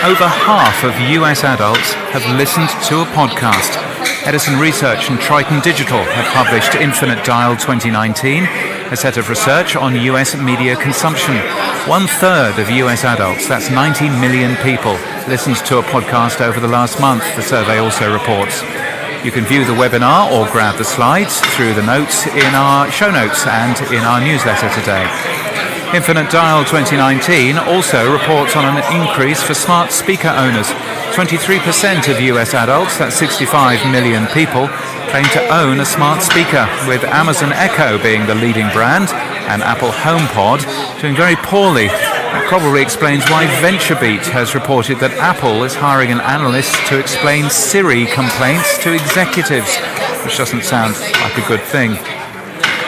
over half of US adults have listened to a podcast. Edison Research and Triton Digital have published Infinite Dial 2019, a set of research on US media consumption. 1/3 of US adults, that's 90 million people, listened to a podcast over the last month, the survey also reports. You can view the webinar or grab the slides through the notes in our show notes and in our newsletter today. Infinite Dial 2019 also reports on an increase for smart speaker owners. 23% of US adults, that's 65 million people, claim to own a smart speaker, with Amazon Echo being the leading brand and Apple HomePod doing very poorly. That probably explains why VentureBeat has reported that Apple is hiring an analyst to explain Siri complaints to executives, which doesn't sound like a good thing.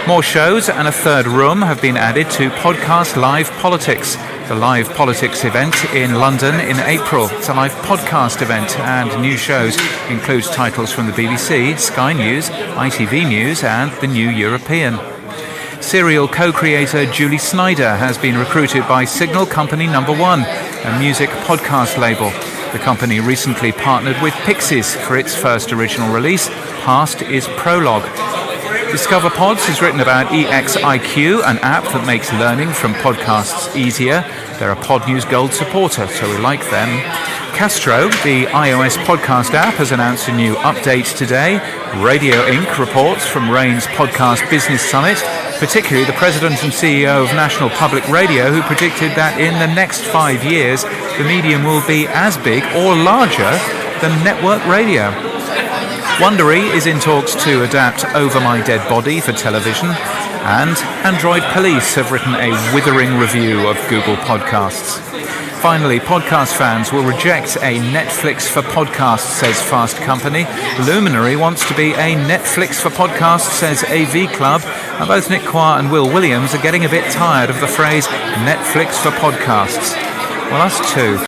More shows and a third room have been added to Podcast Live Politics, the live politics event in London in April. It's a live podcast event, and new shows includes titles from the BBC, Sky News, ITV News and The New European. Serial co-creator Julie Snyder has been recruited by Signal Company No. 1, a music podcast label. The company recently partnered with Pixies for its first original release, Past is Prologue. Discover Pods is written about EXIQ, an app that makes learning from podcasts easier. They're a Podnews Gold supporter, so we like them. Castro, the iOS podcast app, has announced a new update today. Radio Inc. reports from RAIN's Podcast Business Summit, particularly the president and CEO of National Public Radio, who predicted that in the next 5 years, the medium will be as big or larger than network radio. Wondery is in talks to adapt Over My Dead Body for television, and Android Police have written a withering review of Google Podcasts. Finally, podcast fans will reject a Netflix for podcasts, says Fast Company. Luminary wants to be a Netflix for podcasts, says AV Club. And both Nick Quah and Will Williams are getting a bit tired of the phrase Netflix for podcasts. Well, us too.